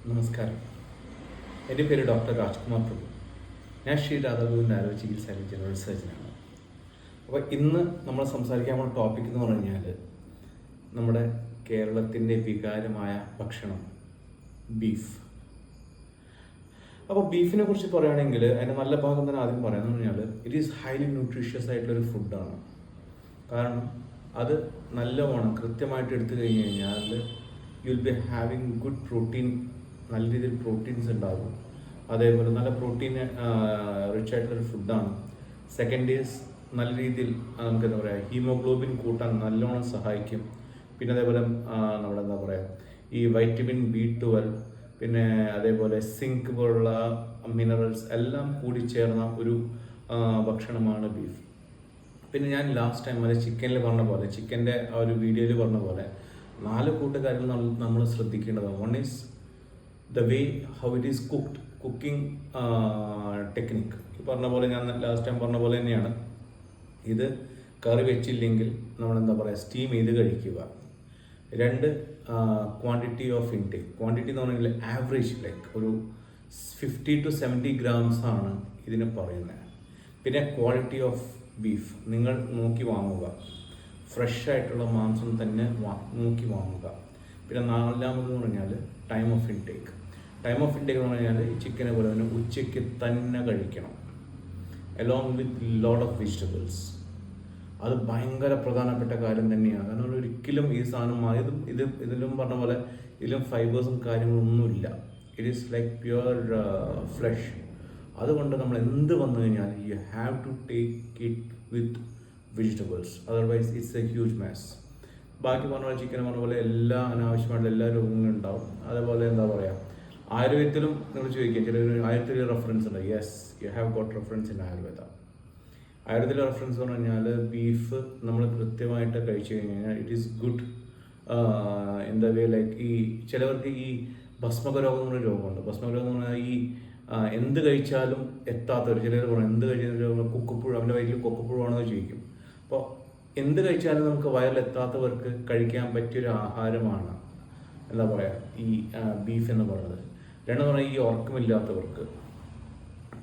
നമസ്കാരം. എൻ്റെ പേര് ഡോക്ടർ രാജ്കുമാർ പ്രഭു. ഞാൻ ശ്രീ രാധാഗോവിന്ദ് ആരോഗ്യ ചികിത്സയിലെ ജനറൽ സർജനാണ്. അപ്പോൾ ഇന്ന് നമ്മൾ സംസാരിക്കാൻ പോകുന്ന ടോപ്പിക് എന്ന് പറഞ്ഞു കഴിഞ്ഞാൽ നമ്മുടെ കേരളത്തിൻ്റെ വികാരമായ ഭക്ഷണം ബീഫ്. അപ്പോൾ ബീഫിനെ കുറിച്ച് പറയുകയാണെങ്കിൽ അതിൻ്റെ നല്ല ഭാഗം തന്നെ ആദ്യം പറയാമെന്ന് പറഞ്ഞാൽ ഇറ്റ് ഈസ് ഹൈലി ന്യൂട്രീഷ്യസ് ആയിട്ടുള്ളൊരു ഫുഡാണ്. കാരണം അത് നല്ലവണ്ണം കൃത്യമായിട്ട് എടുത്തു കഴിഞ്ഞ് കഴിഞ്ഞാൽ you will be having good protein, നല്ല രീതിയിൽ പ്രോട്ടീൻസ് ഉണ്ടാകും. അതേപോലെ നല്ല പ്രോട്ടീൻ റിച്ച് ആയിട്ടുള്ളൊരു ഫുഡാണ്. സെക്കൻഡ് ഈസ് നല്ല രീതിയിൽ നമുക്ക് എന്താ പറയുക ഹീമോഗ്ലോബിൻ കൂട്ടാൻ നല്ലോണം സഹായിക്കും. പിന്നെ അതേപോലെ നമ്മുടെ എന്താ പറയുക ഈ വൈറ്റമിൻ B12 പിന്നെ അതേപോലെ സിങ്ക് പോലുള്ള മിനറൽസ് എല്ലാം കൂടി ചേർന്ന ഒരു ഭക്ഷണമാണ് ബീഫ്. പിന്നെ ഞാൻ ലാസ്റ്റ് ടൈം അത് ചിക്കനിൽ പറഞ്ഞ പോലെ ചിക്കൻ്റെ ആ ഒരു വീഡിയോയിൽ പറഞ്ഞ പോലെ 4 കൂട്ടുകാര്യങ്ങൾ നമ്മൾ ശ്രദ്ധിക്കേണ്ടതാണ്. One is the way how it is cooking technique. ഈ പറഞ്ഞ പോലെ ഞാൻ ലാസ്റ്റ് ടൈം പറഞ്ഞ പോലെ തന്നെയാണ്. ഇത് കറി വെച്ചില്ലെങ്കിൽ നമ്മളെന്താ പറയുക സ്റ്റീം ചെയ്ത് കഴിക്കുക. 2 ക്വാണ്ടിറ്റി ഓഫ് ഇൻടേക്ക്. ക്വാണ്ടിറ്റി എന്ന് പറഞ്ഞാൽ ആവറേജ് ലൈക്ക് ഒരു 50 to 70 grams ആണ് ഇതിന് പറയുന്നത്. പിന്നെ ക്വാളിറ്റി ഓഫ് ബീഫ് നിങ്ങൾ നോക്കി വാങ്ങുക. ഫ്രഷ് ആയിട്ടുള്ള മാംസം തന്നെ നോക്കി വാങ്ങുക. പിന്നെ 4ാമതെന്ന് പറഞ്ഞാൽ time of intake. Time of intake എന്ന് പറഞ്ഞാൽ ഈ ചിക്കനെ പോലെ തന്നെ ഉച്ചയ്ക്ക് തന്നെ കഴിക്കണം, along with lot of vegetables. അത് ഭയങ്കര പ്രധാനപ്പെട്ട കാര്യം തന്നെയാണ്. കാരണം ഒരിക്കലും ഈ സാധനം ഇതിലും പറഞ്ഞ പോലെ ഇതിലും ഫൈബേഴ്സും കാര്യങ്ങളൊന്നുമില്ല. It is like pure flush. അതുകൊണ്ട് നമ്മൾ എന്ത് വന്നു കഴിഞ്ഞാൽ you have to take it with vegetables, otherwise it's a huge mass. ബാക്കി പറഞ്ഞ പോലെ ചിക്കൻ പറഞ്ഞ പോലെ എല്ലാ അനാവശ്യമായിട്ടുള്ള എല്ലാ രോഗങ്ങളും ഉണ്ടാവും. അതേപോലെ എന്താ പറയുക ആയുർവേദത്തിലും നിങ്ങൾ ചോദിക്കുക, ചില ആയുർവേദത്തിൽ റെഫറൻസ് ഉണ്ട്. Yes, you have got reference in Ayurveda. ആയുർവേദത്തിലെ റെഫറൻസ് പറഞ്ഞു കഴിഞ്ഞാൽ ബീഫ് നമ്മൾ കൃത്യമായിട്ട് കഴിച്ചു കഴിഞ്ഞാൽ ഇറ്റ് ഈസ് ഗുഡ്. എന്താ വേ ലൈക്ക് ഈ ചിലവർക്ക് ഈ ഭസ്മക രോഗം എന്നൊരു രോഗമുണ്ട്. ഭസ്മക രോഗം എന്ന് പറഞ്ഞാൽ ഈ എന്ത് കഴിച്ചാലും എത്താത്തവർ, ചിലർ പറയും എന്ത് കഴിച്ചാലും കൊക്കുപ്പുഴ, അവൻ്റെ വയറ്റിൽ കൊക്കുപ്പുഴാണെന്ന് ചോദിക്കും. അപ്പോൾ എന്ത് കഴിച്ചാലും നമുക്ക് വയറിലെത്താത്തവർക്ക് കഴിക്കാൻ പറ്റിയൊരു ആഹാരമാണ് എന്താ പറയുക ഈ ബീഫ് എന്ന് പറയുന്നത്. 2 പറഞ്ഞാൽ ഈ ഉറക്കമില്ലാത്തവർക്ക്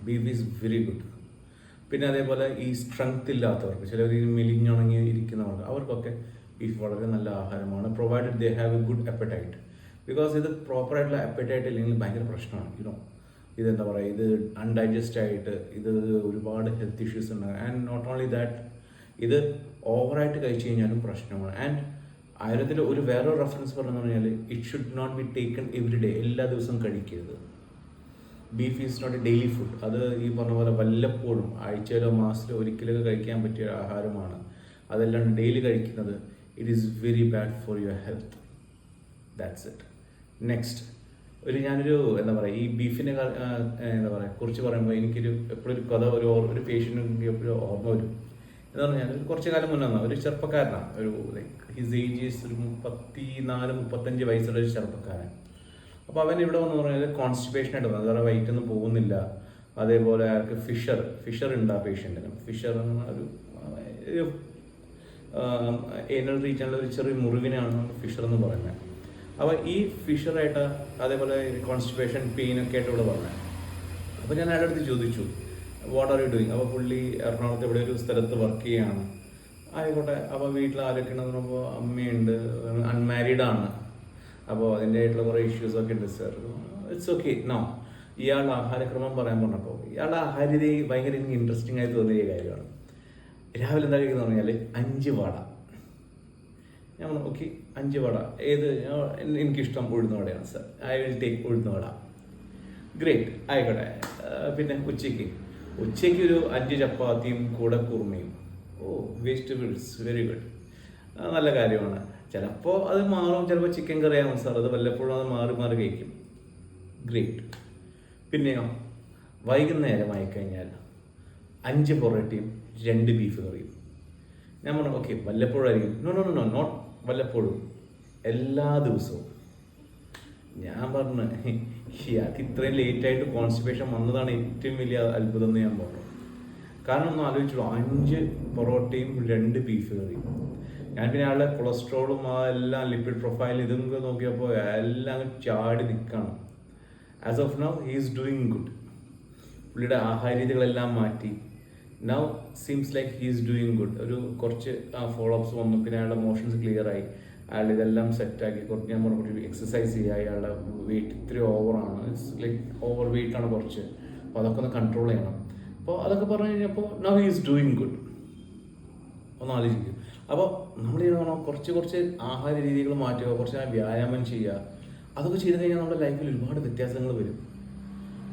ബീഫ് ഈസ് വെരി ഗുഡ്. പിന്നെ അതേപോലെ ഈ സ്ട്രെങ്ത് ഇല്ലാത്തവർക്ക്, ചിലർ ഈ മെലിഞ്ഞുണങ്ങി ഇരിക്കുന്നവർക്ക്, അവർക്കൊക്കെ ബീഫ് വളരെ നല്ല ആഹാരമാണ്, provided they have A good apatite. Because ഇത് പ്രോപ്പറായിട്ടുള്ള അപ്പറ്റൈറ്റ് ഇല്ലെങ്കിൽ ഭയങ്കര പ്രശ്നമാണ്. ഇതെന്താ പറയുക ഇത് അൺഡൈജസ്റ്റ് ആയിട്ട് ഇത് ഒരുപാട് ഹെൽത്ത് ഇഷ്യൂസ് ഉണ്ടാകും. ആൻഡ് നോട്ട് ഓൺലി ദാറ്റ്, ഇത് ഓവറായിട്ട് കഴിച്ചു കഴിഞ്ഞാലും പ്രശ്നമാണ്. ആൻഡ് ആയുർവേദത്തിൽ ഒരു വേറൊരു റെഫറൻസ് പറഞ്ഞു കഴിഞ്ഞാൽ it should not be taken every day, എല്ലാ ദിവസവും കഴിക്കരുത്. Beef is not a daily food. അത് ഈ പറഞ്ഞ പോലെ വല്ലപ്പോഴും ആഴ്ചയിലോ മാസത്തിലോ ഒരിക്കലൊക്കെ കഴിക്കാൻ പറ്റിയ ആഹാരമാണ്. അതെല്ലാം ഡെയിലി കഴിക്കുന്നത് it is very bad for your health. That's it. Next ഞാനൊരു എന്താ പറയുക ഈ ബീഫിനെ എന്താ പറയുക കുറിച്ച് പറയുമ്പോൾ എനിക്കൊരു എപ്പോഴും ഒരു കഥ ഒരു പേഷ്യൻ്റ് എപ്പോഴും ഓർമ്മ വരും. എന്ന് പറഞ്ഞാൽ കുറച്ച് കാലം മുന്നേ ഒരു ചെറുപ്പക്കാരനാണ്, ഒരു ലൈക്ക് ഹിസ് ഏജ് ഈസ് ഒരു 34-35 വയസ്സുള്ള ഒരു ചെറുപ്പക്കാരൻ. അപ്പോൾ അവൻ ഇവിടെ വന്ന് പറഞ്ഞാൽ കോൺസ്റ്റിപ്പേഷനായിട്ട് വന്നത്, അതായത് വൈറ്റൊന്നും പോകുന്നില്ല. അതേപോലെ അയാൾക്ക് ഫിഷർ ഉണ്ട് ആ പേഷ്യൻറ്റിന്. ഫിഷർ ഒരു ഏനൽ റീജിയനിലെ ഒരു ചെറിയ മുറിവിനാണ് ഫിഷർ എന്ന് പറയുന്നത്. അപ്പോൾ ഈ ഫിഷറായിട്ട് അതേപോലെ കോൺസ്റ്റിപ്പേഷൻ പെയിനൊക്കെ ആയിട്ട് ഇവിടെ പറഞ്ഞത്. അപ്പോൾ ഞാൻ അയാളുടെ അടുത്ത് ചോദിച്ചു വാട്ട് ആർ യു ഡൂയിങ്. അപ്പോൾ പുള്ളി എറണാകുളത്ത് ഇവിടെ ഒരു സ്ഥലത്ത് വർക്ക് ചെയ്യുകയാണ്. ആയിക്കോട്ടെ. അപ്പോൾ വീട്ടിൽ ആരൊക്കെ ഉണ്ടെന്ന് പറയുമ്പോൾ അമ്മയുണ്ട്, അൺമാരീഡാണ്. അപ്പോൾ അതിൻ്റെ ആയിട്ടുള്ള കുറേ ഇഷ്യൂസൊക്കെ ഉണ്ട് സാർ. It's okay. നോ, ഇയാളുടെ ആഹാരക്രമം പറയാൻ പറഞ്ഞപ്പോൾ ഇയാളുടെ ആഹാരരീതി ഭയങ്കര എനിക്ക് ഇൻട്രസ്റ്റിംഗ് ആയി തോന്നിയ കാര്യമാണ്. രാവിലെ എന്താ കഴിക്കുന്നത് പറഞ്ഞാൽ 5 വട. ഞാൻ പറഞ്ഞു ഓക്കെ 5 വട. എനിക്കിഷ്ടം ഉഴുന്നുവടയാണ് സാർ, ഐ വിൽ ടേക്ക് ഉഴുന്നുവട. ഗ്രേറ്റ്, ആയിക്കോട്ടെ. പിന്നെ ഉച്ചയ്ക്ക് ഒരു 5 ചപ്പാത്തിയും കൂടെ കുറുമയും. വെജിറ്റബിൾസ് വെരി ഗുഡ്, നല്ല കാര്യമാണ്. ചിലപ്പോൾ അത് മാറും, ചിലപ്പോൾ ചിക്കൻ കറിയാകും സാർ, അത് വല്ലപ്പോഴും അത് മാറി കഴിക്കും. ഗ്രേറ്റ്. പിന്നെയോ വൈകുന്നേരമായി കഴിഞ്ഞാൽ 5 പൊറോട്ടയും 2 ബീഫ് കറിയും. ഞാൻ പറഞ്ഞു ഓക്കെ വല്ലപ്പോഴായിരിക്കും. നോ നോട്ട് വല്ലപ്പോഴും, എല്ലാ ദിവസവും. ഞാൻ പറഞ്ഞു ഇയാൾക്ക് ഇത്രയും ലേറ്റായിട്ട് കോൺസ്റ്റിപ്പേഷൻ വന്നതാണ് ഏറ്റവും വലിയ അത്ഭുതം എന്ന് ഞാൻ പറഞ്ഞു. കാരണം ഒന്ന് ആലോചിച്ചോളൂ, 5 പൊറോട്ടയും 2 ബീഫ് കറിയും. ഞാൻ പിന്നെ ആളുടെ കൊളസ്ട്രോളും ആ എല്ലാം ലിപ്പിഡ് പ്രൊഫൈൽ ഇതും നോക്കിയപ്പോൾ എല്ലാം ചാടി നിൽക്കുകയാണ്. As of now he is doing good. പുള്ളിയുടെ ആഹാര രീതികളെല്ലാം മാറ്റി. Now seems like he is doing good. ഒരു കുറച്ച് ഫോളോ അപ്സ് വന്നു, പിന്നെ അയാളുടെ മോഷൻസ് ക്ലിയർ ആയി, അയാൾ ഇതെല്ലാം സെറ്റാക്കി. കുറച്ച് ഞാൻ പറഞ്ഞു കുറച്ച് എക്സസൈസ് ചെയ്യുക, അയാളുടെ വെയിറ്റ് ഇത്തിരി ഓവറാണ്, ഇറ്റ്സ് ലൈക്ക് ഓവർ വെയിറ്റ് ആണ് കുറച്ച്, അപ്പോൾ അതൊക്കെ ഒന്ന് കൺട്രോൾ ചെയ്യണം. അപ്പോൾ അതൊക്കെ പറഞ്ഞു കഴിഞ്ഞപ്പോൾ now he is doing good. ഒന്ന് ആലോചിക്കും. അപ്പോൾ നമ്മൾ ഈ പറഞ്ഞാൽ കുറച്ച് ആഹാര രീതികൾ മാറ്റുക, കുറച്ച് വ്യായാമം ചെയ്യുക, അതൊക്കെ ചെയ്ത് കഴിഞ്ഞാൽ നമ്മുടെ ലൈഫിൽ ഒരുപാട് വ്യത്യാസങ്ങൾ വരും.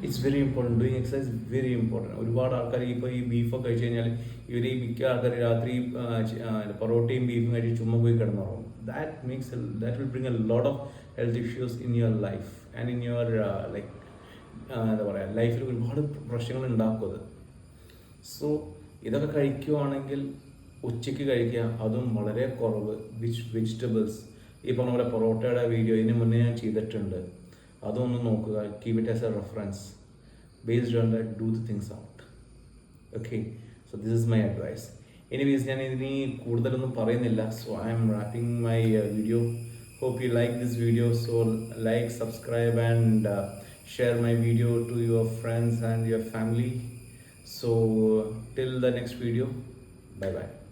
It's very important. Doing exercise very important. ഒരുപാട് ആൾക്കാർ ഇപ്പോൾ ഈ ബീഫൊക്കെ കഴിച്ച് കഴിഞ്ഞാൽ ഇവർ ഈ മിക്ക ആൾക്കാർ രാത്രി പൊറോട്ടയും ബീഫും കഴിച്ച് ചുമ്മാ പോയി കിടന്നുറങ്ങും. That will bring a lot of health issues in your life and in your like എന്താ പറയുക, ലൈഫിൽ ഒരുപാട് പ്രശ്നങ്ങൾ ഉണ്ടാക്കും അത്. സോ ഇതൊക്കെ കഴിക്കുവാണെങ്കിൽ ഉച്ചയ്ക്ക് കഴിക്കുക, അതും വളരെ കുറവ് വെജിറ്റബിൾസ്. ഈ പറഞ്ഞ പോലെ പൊറോട്ടയുടെ വീഡിയോ ഇതിന് മുന്നേ ഞാൻ ചെയ്തിട്ടുണ്ട്, അതൊന്ന് നോക്കുക. Keep it as a reference. Based on that do the things out. Okay, so this is my advice. Anyways ഞാൻ ഇതിനി കൂടുതലൊന്നും പറയുന്നില്ല. So I am wrapping my video. Hope you like this video. So like, subscribe and share my video to your friends and your family. So till the next video, bye bye.